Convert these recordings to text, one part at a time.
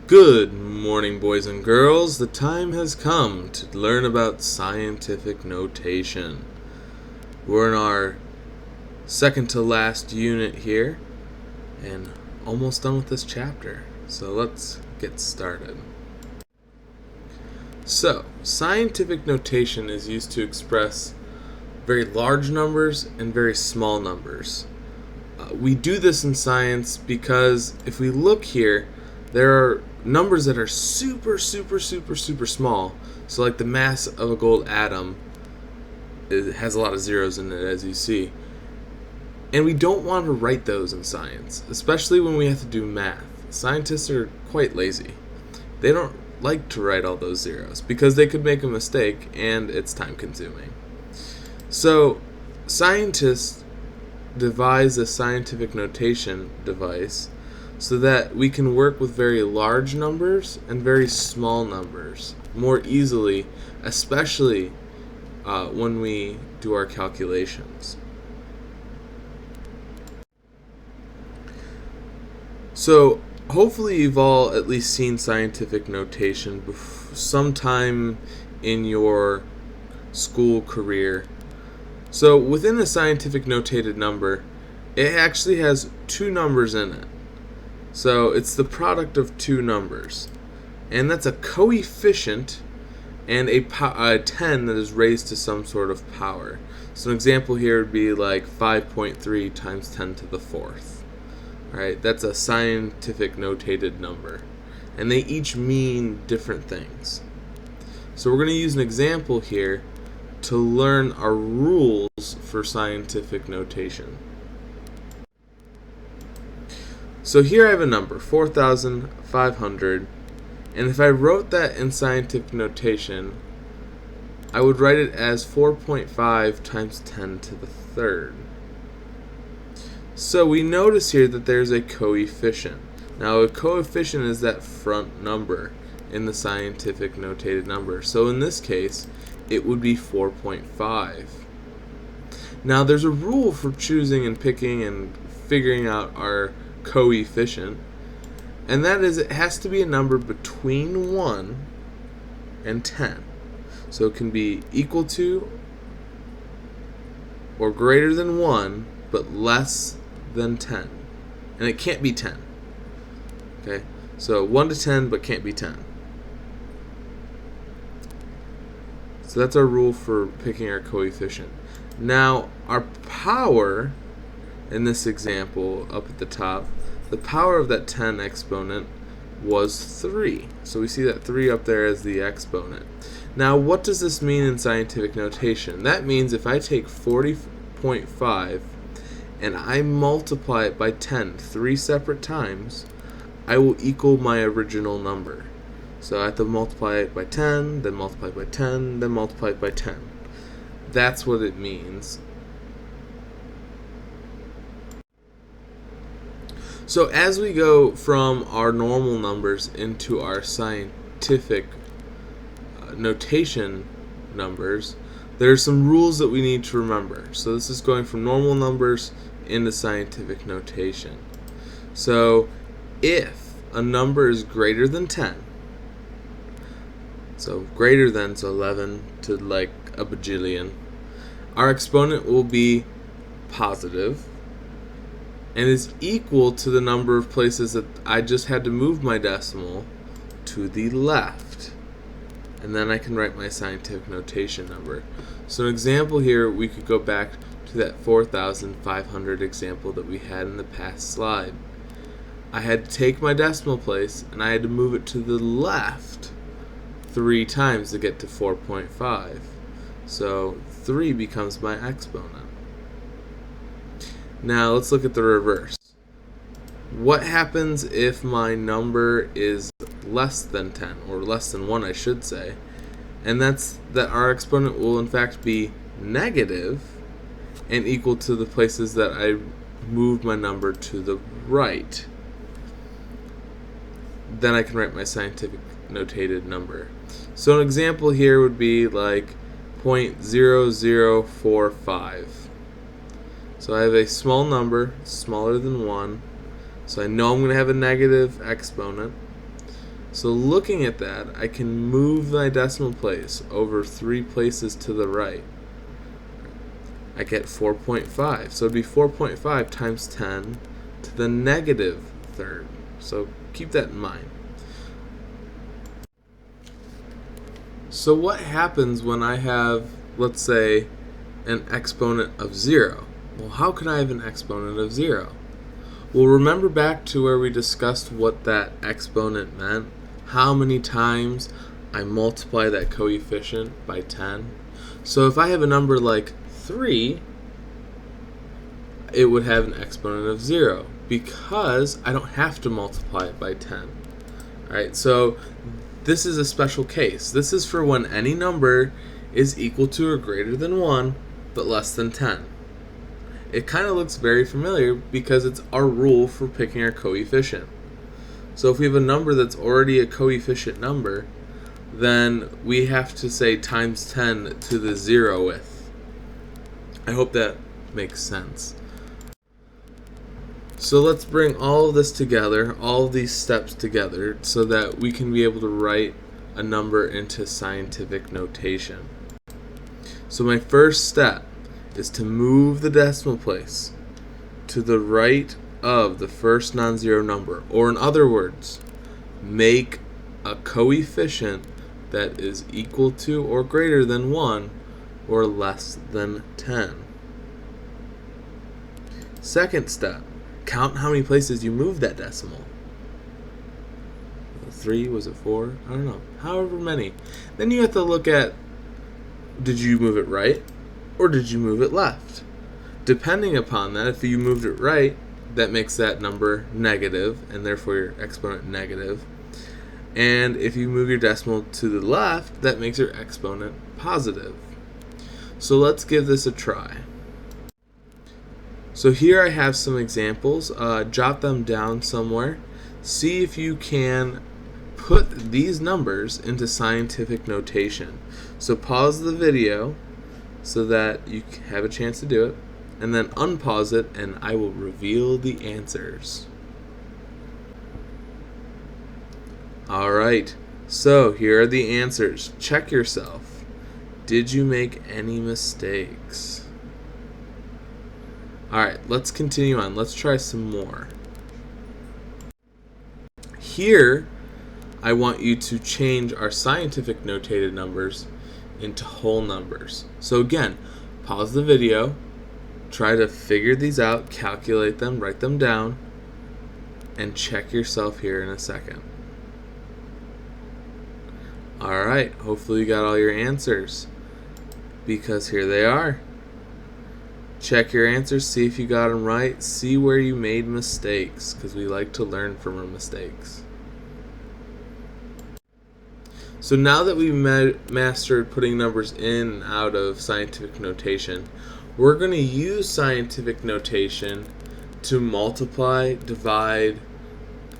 Good morning, boys and girls. The time has come to learn about scientific notation. We're in our second to last unit here and almost done with this chapter. So let's get started. So, scientific notation is used to express very large numbers and very small numbers. We do this in science because if we look here, there are numbers that are super small. So like the mass of a gold atom, it has a lot of zeros in it, as you see. And we don't want to write those in science, especially when we have to do math. Scientists are quite lazy. They don't like to write all those zeros because they could make a mistake and it's time consuming. So scientists devise a scientific notation device so that we can work with very large numbers and very small numbers more easily, especially when we do our calculations. So hopefully you've all at least seen scientific notation sometime in your school career. So within a scientific notated number, it actually has two numbers in it. So it's the product of two numbers. And that's a coefficient and a 10 that is raised to some sort of power. So an example here would be like 5.3 times 10 to the fourth. Alright, that's a scientific notated number. And they each mean different things. So we're going to use an example here to learn our rules for scientific notation. So here I have a number, 4,500, and if I wrote that in scientific notation, I would write it as 4.5 times 10 to the third. So we notice here that there's a coefficient. Now a coefficient is that front number in the scientific notated number. So in this case, it would be 4.5. Now there's a rule for choosing and picking and figuring out our coefficient, and that is it has to be a number between 1 and 10. So it can be equal to or greater than 1 but less than 10, and it can't be 10. Okay, so 1 to 10 but can't be 10. So that's our rule for picking our coefficient. Now our power in this example up at the top, the power of that 10 exponent was 3. So we see that 3 up there as the exponent. Now what does this mean in scientific notation? That means if I take 40.5 and I multiply it by 10 3 separate times, I will equal my original number. So I have to multiply it by 10, then multiply it by 10, then multiply it by 10. That's what it means. So as we go from our normal numbers into our scientific notation numbers, there are some rules that we need to remember. So this is going from normal numbers into scientific notation. So if a number is greater than 10, so greater than, so 11 to like a bajillion, our exponent will be positive and is equal to the number of places that I just had to move my decimal to the left. And then I can write my scientific notation number. So an example here, we could go back to that 4,500 example that we had in the past slide. I had to take my decimal place and I had to move it to the left 3 times to get to 4.5. So 3 becomes my exponent. Now let's look at the reverse. What happens if my number is less than 10, or less than 1 I should say, and that's that our exponent will in fact be negative and equal to the places that I moved my number to the right. Then I can write my scientific notated number. So an example here would be like 0.0045. So I have a small number, smaller than 1, so I know I'm going to have a negative exponent. So looking at that, I can move my decimal place over 3 places to the right. I get 4.5. So it'd be 4.5 times 10 to the negative third. So keep that in mind. So what happens when I have, let's say, an exponent of 0? Well, how can I have an exponent of 0? Well, remember back to where we discussed what that exponent meant? How many times I multiply that coefficient by 10? So if I have a number like 3, it would have an exponent of 0 because I don't have to multiply it by 10. Alright, so this is a special case. This is for when any number is equal to or greater than 1 but less than 10. It kind of looks very familiar because it's our rule for picking our coefficient. So if we have a number that's already a coefficient number, then we have to say times 10 to the 0th. I hope that makes sense. So let's bring all of this together, all of these steps together, so that we can be able to write a number into scientific notation. So my first step is to move the decimal place to the right of the first non-zero number, or in other words, make a coefficient that is equal to or greater than 1 or less than 10. Second step, count how many places you moved that decimal. 3, was it 4? I don't know. However many. Then you have to look at, did you move it right or did you move it left? Depending upon that, if you moved it right, that makes that number negative and therefore your exponent negative. And if you move your decimal to the left, that makes your exponent positive. So let's give this a try. So here I have some examples. Jot them down somewhere. See if you can put these numbers into scientific notation. So pause the video so that you have a chance to do it, and then unpause it and I will reveal the answers. Alright, so here are the answers. Check yourself. Did you make any mistakes? Alright, let's continue on. Let's try some more. Here, I want you to change our scientific notated numbers into whole numbers. So again, pause the video, try to figure these out, calculate them, write them down, and check yourself here in a second. Alright, hopefully you got all your answers, because here they are. Check your answers, see if you got them right, see where you made mistakes, because we like to learn from our mistakes. So now that we've mastered putting numbers in and out of scientific notation, we're going to use scientific notation to multiply, divide,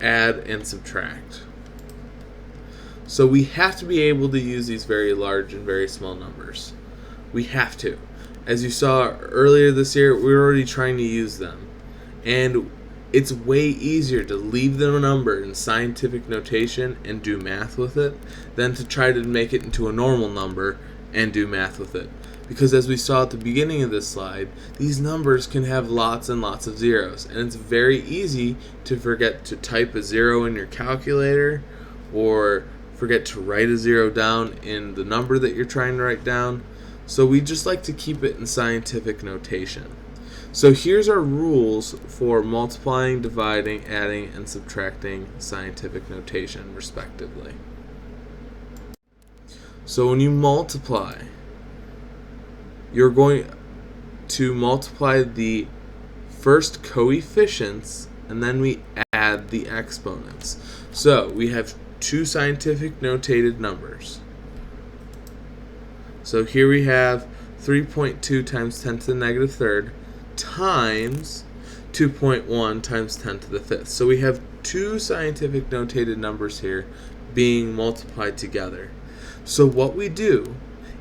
add, and subtract. So we have to be able to use these very large and very small numbers. We have to. As you saw earlier this year, we were already trying to use them. And it's way easier to leave them a number in scientific notation and do math with it than to try to make it into a normal number and do math with it. Because as we saw at the beginning of this slide, these numbers can have lots and lots of zeros. And it's very easy to forget to type a 0 in your calculator or forget to write a 0 down in the number that you're trying to write down. So we just like to keep it in scientific notation. So here's our rules for multiplying, dividing, adding, and subtracting scientific notation, respectively. So when you multiply, you're going to multiply the first coefficients, and then we add the exponents. So we have two scientific notated numbers. So here we have 3.2 times 10 to the negative third times 2.1 times 10 to the fifth. So we have two scientific notated numbers here being multiplied together. So what we do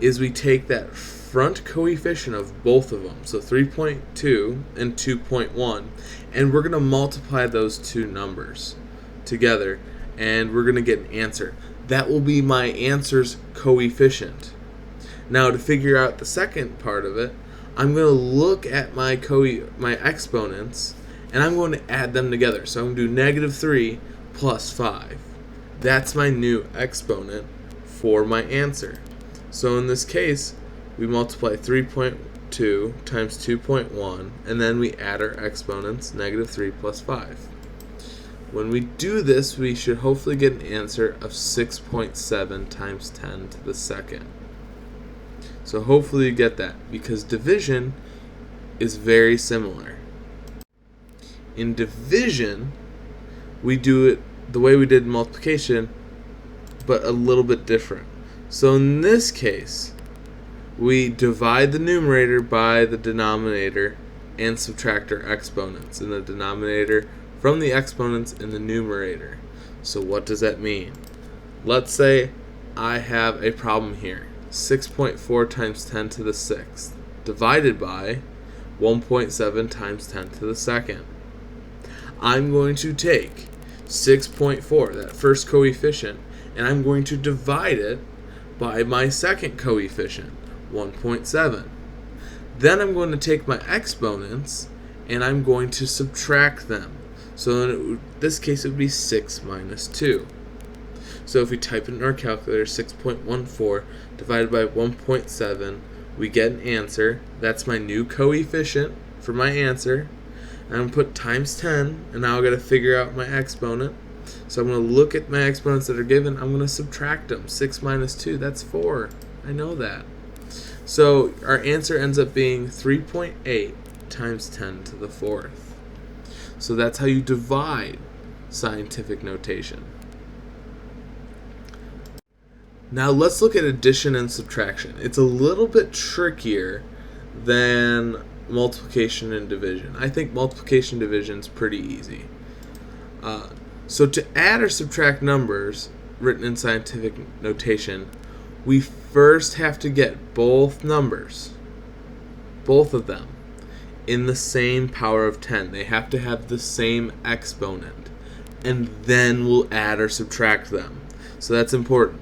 is we take that front coefficient of both of them, so 3.2 and 2.1, and we're going to multiply those two numbers together and we're going to get an answer. That will be my answer's coefficient. Now, to figure out the second part of it, I'm going to look at my exponents, and I'm going to add them together. So I'm going to do -3 plus 5. That's my new exponent for my answer. So in this case, we multiply 3.2 times 2.1, and then we add our exponents, -3 plus 5. When we do this, we should hopefully get an answer of 6.7 times 10 to the second. So hopefully you get that, because division is very similar. In division, we do it the way we did multiplication, but a little bit different. So in this case, we divide the numerator by the denominator and subtract our exponents in the denominator from the exponents in the numerator. So what does that mean? Let's say I have a problem here. 6.4 times 10 to the 6th divided by 1.7 times 10 to the second. I'm going to take 6.4, that first coefficient, and I'm going to divide it by my second coefficient, 1.7. Then I'm going to take my exponents and I'm going to subtract them. So in this case it would be 6 minus 2. So if we type it in our calculator, 6.14 divided by 1.7, we get an answer. That's my new coefficient for my answer. And I'm going to put times 10, and now I've got to figure out my exponent. So I'm going to look at my exponents that are given. I'm going to subtract them. 6 minus 2, that's 4. I know that. So our answer ends up being 3.8 times 10 to the 4th. So that's how you divide scientific notation. Now let's look at addition and subtraction. It's a little bit trickier than multiplication and division. I think multiplication and division is pretty easy. So to add or subtract numbers written in scientific notation, we first have to get both numbers, both of them, in the same power of 10. They have to have the same exponent, and then we'll add or subtract them. So that's important.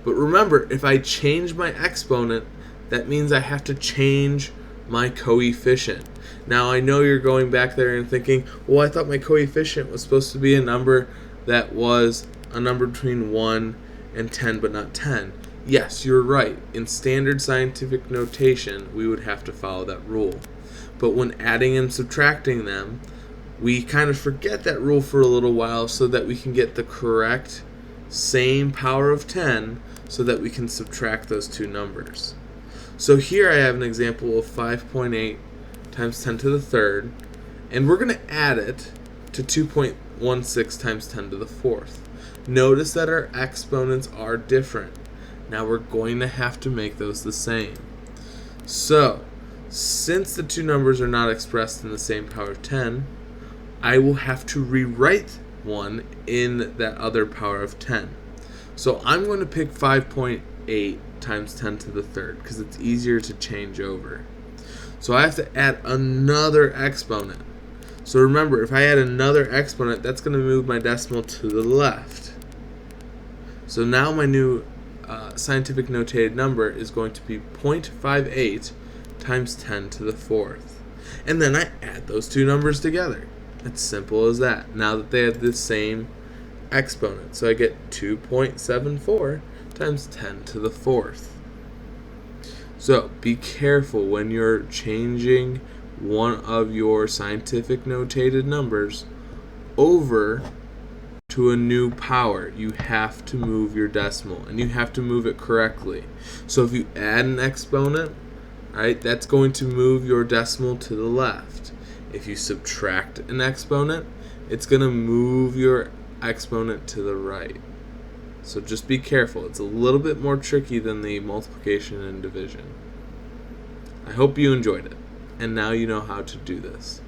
But remember, if I change my exponent, that means I have to change my coefficient. Now I know you're going back there and thinking, well, I thought my coefficient was supposed to be a number that was a number between 1 and 10, but not 10. Yes, you're right. In standard scientific notation, we would have to follow that rule. But when adding and subtracting them, we kind of forget that rule for a little while so that we can get the correct same power of 10 so that we can subtract those two numbers. So here I have an example of 5.8 times 10 to the third, and we're going to add it to 2.16 times 10 to the fourth. Notice that our exponents are different. Now we're going to have to make those the same. So, since the two numbers are not expressed in the same power of 10, I will have to rewrite one in that other power of 10. So I'm going to pick 5.8 times 10 to the third because it's easier to change over. So I have to add another exponent. So remember, if I add another exponent, that's going to move my decimal to the left. So now my new scientific notated number is going to be 0.58 times 10 to the fourth. And then I add those two numbers together. It's simple as that. Now that they have the same exponent. So I get 2.74 times 10 to the fourth. So be careful when you're changing one of your scientific notated numbers over to a new power. You have to move your decimal, and you have to move it correctly. So if you add an exponent, right, that's going to move your decimal to the left. If you subtract an exponent, it's going to move your exponent to the right. So just be careful. It's a little bit more tricky than the multiplication and division. I hope you enjoyed it, and now you know how to do this.